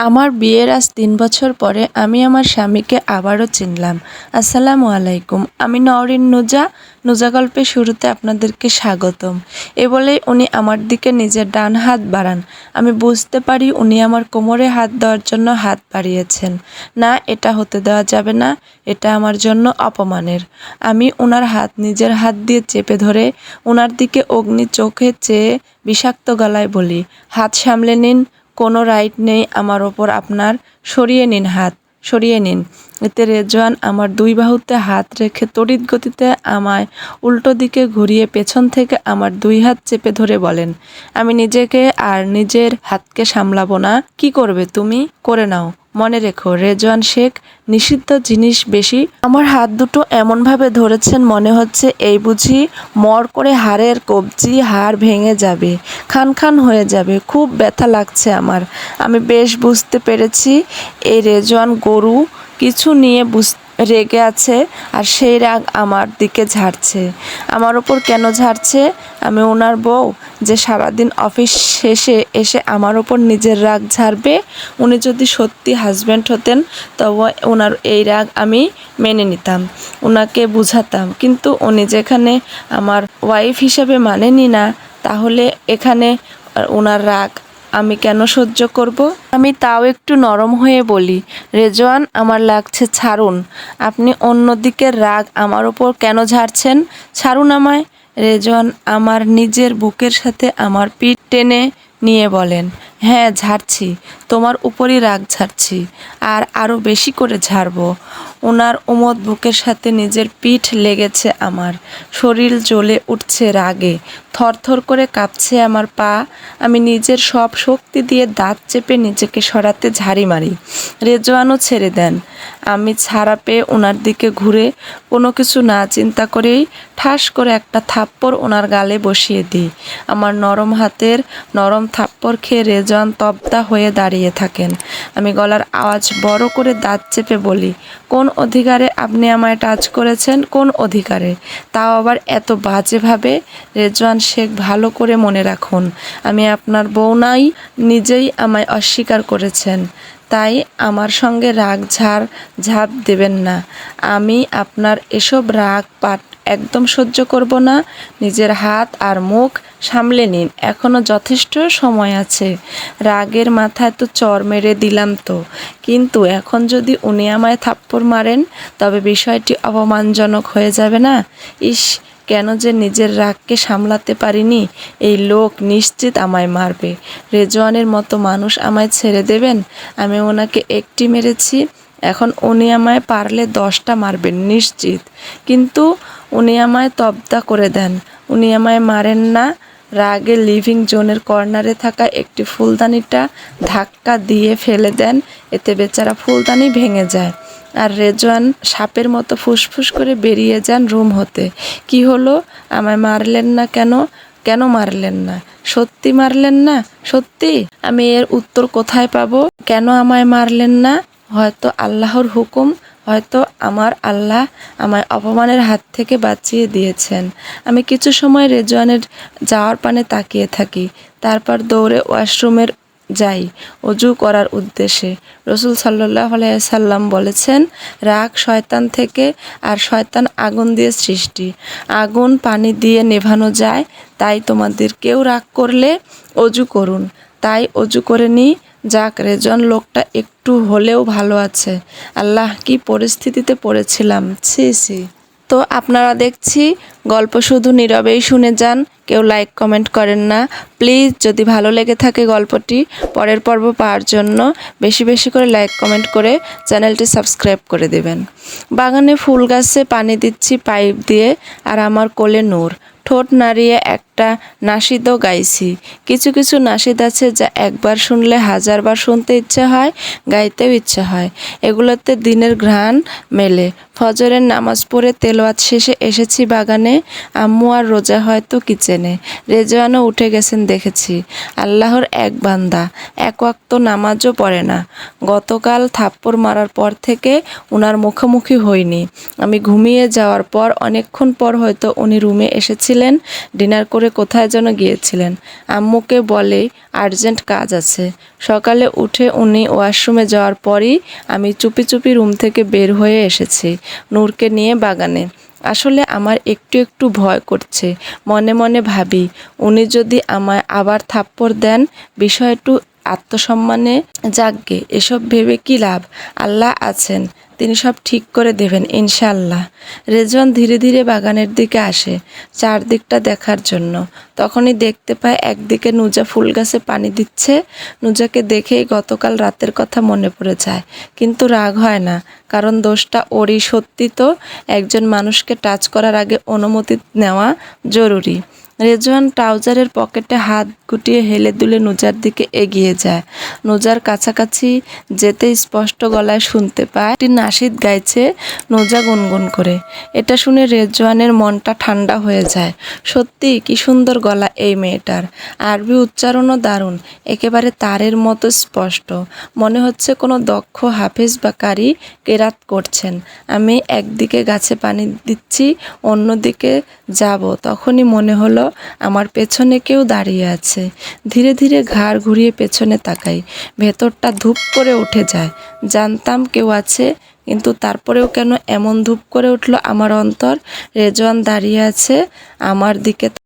আমার বিয়ের আজ ৩ বছর পরে আমি আমার স্বামীকে আবারও চিনলাম। আসসালামু আলাইকুম। আমি নওরিন নুজা। নুজা গল্পের শুরুতে আপনাদেরকে স্বাগতম। এ বলেই উনি আমার দিকে নিজের ডান হাত বাড়ান। আমি বুঝতে পারি উনি আমার কোমরে হাত দেওয়ার জন্য হাত বাড়িয়েছেন। না, এটা হতে দেওয়া যাবে না, এটা আমার জন্য অপমানের। আমি ওনার হাত নিজের হাত দিয়ে চেপে ধরে ওনার দিকে অগ্নি চোখে চেয়ে বিষাক্ত গলায় বলি, হাত সামলে নিন, কোনো রাইট নেই আমার ওপর আপনার, সরিয়ে নিন হাত, সরিয়ে নিন। এতে রেজওয়ান আমার ২ বাহুতে হাত রেখে তড়িৎ গতিতে আমায় উল্টো দিকে ঘুরিয়ে পেছন থেকে আমার ২ হাত চেপে ধরে বলেন, আমি নিজেকে আর নিজের হাতকে সামলাবো না। কি করবে তুমি? করে নাও। মনে রেখো, রেজওয়ান শেখ, নিষিদ্ধ জিনিস বেশি। আমার হাত দুটো এমনভাবে ধরেছেন মনে হচ্ছে এই বুঝি মর করে হাড়ের কবজি, হাড় ভেঙে যাবে, খান খান হয়ে যাবে। খুব ব্যথা লাগছে আমার। আমি বেশ বুঝতে পেরেছি এই রেজওয়ান গরু কিছু নিয়ে রেগে আছে, আর সেই রাগ আমার দিকে ঝাড়ছে। আমার ওপর কেন ঝাড়ছে? আমি ওনার বউ যে সারাদিন অফিস শেষে এসে আমার ওপর নিজের রাগ ঝাড়বে? উনি যদি সত্যি হাজব্যান্ড হতেন তবে ওনার এই রাগ আমি মেনে নিতাম, ওনাকে বুঝাতাম। কিন্তু উনি যেখানে আমার ওয়াইফ হিসেবে মানেনি না, তাহলে এখানে ওনার রাগ আমি কেন সহ্য করব? আমি তাও একটু নরম হয়ে বলি, রেজওয়ান, আমার লাগছে, ছাড়ুন। আপনি অন্যদিকে রাগ আমার ওপর কেন ঝাড়ছেন? ছাড়ুন আমায়। রেজওয়ান আমার নিজের বুকের সাথে আমার পিঠ টেনে নিয়ে বলেন, হ্যাঁ ঝাড়ছি, তোমার উপরই রাগ ঝাড়ছি, আর আরও বেশি করে ঝাড়বো। ওনার উমদ বুকের সাথে নিজের পিঠ লেগেছে আমার, শরীর জ্বলে উঠছে রাগে, থরথর করে কাঁপছে আমার পা। আমি নিজের সব শক্তি দিয়ে দাঁত চেপে নিজেকে সরাতে ঝাড়ি মারি। রেজওয়ানও ছেড়ে দেন। আমি ছাড়া পেয়ে ওনার দিকে ঘুরে কোনো কিছু না চিন্তা করেই ঠাস করে একটা থাপ্পড় ওনার গালে বসিয়ে দিই। আমার নরম হাতের নরম থাপ্পড় খেয়ে রেজওয়ান তব্দা হয়ে দাঁড়িয়ে থাকেন। আমি গলার আওয়াজ বড় করে দাঁত চেপে বলি, কোন অধিকারে আপনি আমায় টাচ করেছেন? কোন অধিকারে? তাও আবার এত বাজেভাবে? রেজওয়ান শেখ, ভালো করে মনে রাখুন, আমি আপনার বউ নাই। নিজেই আমায় অস্বীকার করেছেন, তাই আমার সঙ্গে রাগ ঝাপ দেবেন না। আমি আপনার এসব রাগ পাট একদম সহ্য করব না। নিজের হাত আর মুখ সামলে নিন, এখনও যথেষ্ট সময় আছে। রাগের মাথায় তো চড় মেরে দিলাম তো, কিন্তু এখন যদি উনি আমায় থাপ্পড় মারেন তবে বিষয়টি অপমানজনক হয়ে যাবে না? ইস, কেন যে নিজের রাগকে সামলাতে পারিনি। এই লোক নিশ্চিত আমায় মারবে। রেজওয়ানের মতো মানুষ আমায় ছেড়ে দেবেন? আমি ওনাকে একটি মেরেছি, এখন উনি আমায় পারলে 10টা মারবেন নিশ্চিত। কিন্তু উনি আমায় তব্দা করে দেন, উনি আমায় মারেন না। রাগে লিভিং জোনের কর্নারে থাকা একটি ফুলদানিটা ধাক্কা দিয়ে ফেলে দেন, এতে বেচারা ফুলদানি ভেঙে যায়। আর রেজওয়ান সাপের মতো ফুসফুস করে বেরিয়ে যান রুম হতে। কি হলো? আমায় মারলেন না কেন? কেন মারলেন না? সত্যি মারলেন না? সত্যি? আমি এর উত্তর কোথায় পাবো? কেন আমায় মারলেন না? হয়তো আল্লাহর হুকুম, হয়তো আমার আল্লাহ আমায় অপমানের হাত থেকে বাঁচিয়ে দিয়েছেন। আমি কিছু সময় রেজওয়ানের যাওয়ার পানে তাকিয়ে থাকি, তারপর দৌড়ে ওয়াশরুমের যাই অজু করার উদ্দেশ্যে। রসুল সাল্লাল্লাহু আলাইহি সাল্লাম বলেছেন, রাগ শয়তান থেকে, আর শয়তান আগুন দিয়ে সৃষ্টি। আগুন পানি দিয়ে নেভানো যায়, তাই তোমাদের কেউ রাগ করলে অজু করুন। তাই অজু করে নিই। যাক, রেজন লোকটা একটু হলেও ভালো আছে। আল্লাহ, কি পরিস্থিতিতে পড়েছিলাম, ছি ছি। তো আপনারা দেখছি গল্প শুধু নীরবেই শুনে যান, কেউ লাইক কমেন্ট করেন না। প্লিজ, যদি ভালো লেগে থাকে গল্পটি, পরের পর্ব পাওয়ার জন্য বেশি বেশি করে লাইক কমেন্ট করে চ্যানেলটি সাবস্ক্রাইব করে দেবেন। বাগানে ফুল গাছে পানি দিচ্ছি পাইপ দিয়ে, আর আমার কোলে নূর। ঠোঁট নাড়িয়ে একটা নাশিদও গাইছি। কিছু কিছু নাশিদ আছে যা একবার শুনলে হাজারবার শুনতে ইচ্ছে হয়, গাইতেও ইচ্ছে হয়। এগুলোতে দিনের ঘ্রাণ মেলে, ফজরের নামাজ পড়ে তেলাওয়াত শেষে এসেছি বাগানে, আম্মু আর রোজা হয়তো কিচেনে। রেজওয়ানও উঠে গেছেন দেখেছি। আল্লাহর এক বান্দা, এক ওয়াক্ত নামাজও পড়ে না। গতকাল থাপ্পড় মারার পর থেকে উনার মুখোমুখি হইনি। আমি ঘুমিয়ে যাওয়ার পর অনেকক্ষণ পর হয়তো উনি রুমে এসেছিলেন, ডিনার করে কোথায় যেন গিয়েছিলেন। আম্মুকে বলে আর্জেন্ট কাজ আছে। সকালে উঠে উনি ওয়াশরুমে যাওয়ার পরই আমি চুপি চুপি রুম থেকে বের হয়ে এসেছি নূরকে নিয়ে বাগানে। আসলে আমার একটু একটু ভয় করছে। মনে মনে ভাবি, উনি যদি আমায় আবার থাপ্পড় দেন, বিষয়টু আত্মসম্মানে যাকগে, এসব ভেবে কি লাভ? আল্লাহ আছেন, তিনি সব ঠিক করে দেবেন ইনশাআল্লাহ। রেজওয়ান ধীরে ধীরে বাগানের দিকে আসে চারদিকটা দেখার জন্য। তখনই দেখতে পায় একদিকে নুজা ফুল গাছে পানি দিচ্ছে। নুজাকে দেখেই গতকাল রাতের কথা মনে পড়ে যায়, কিন্তু রাগ হয় না, কারণ দোষটা ওরই। সত্যি তো, একজন মানুষকে টাচ করার আগে অনুমতি নেওয়া জরুরি। রেজওয়ান ট্রাউজারের পকেটে হাত গুটিয়ে হেলে দুলে নুজার দিকে এগিয়ে যায়। নুজার কাছাকাছি যেতেই স্পষ্ট গলায় শুনতে পায় একটি নাশিদ গাইছে নুজা গুনগুন করে। এটা শুনে রেজওয়ানের মনটা ঠান্ডা হয়ে যায়। সত্যি কি সুন্দর গলা এই মেয়েটার, আরবি উচ্চারণও দারুণ, একেবারে তারের মতো স্পষ্ট। মনে হচ্ছে কোনো দক্ষ হাফেজ বা কারি কেরাত করছেন। আমি একদিকে গাছে পানি দিচ্ছি, অন্যদিকে যাব, তখনই মনে হলো আমার পেছনে কেউ দাঁড়িয়ে আছে। ধীরে ধীরে ঘাড় ঘুরিয়ে পেছনে তাকাই, ভেতরটা ধূপ করে উঠে যায়। জানতাম কেউ আছে, কিন্তু তারপরেও কেন এমন ধূপ করে উঠল আমার অন্তর? রেজওয়ান দাঁড়িয়ে আছে আমার দিকে।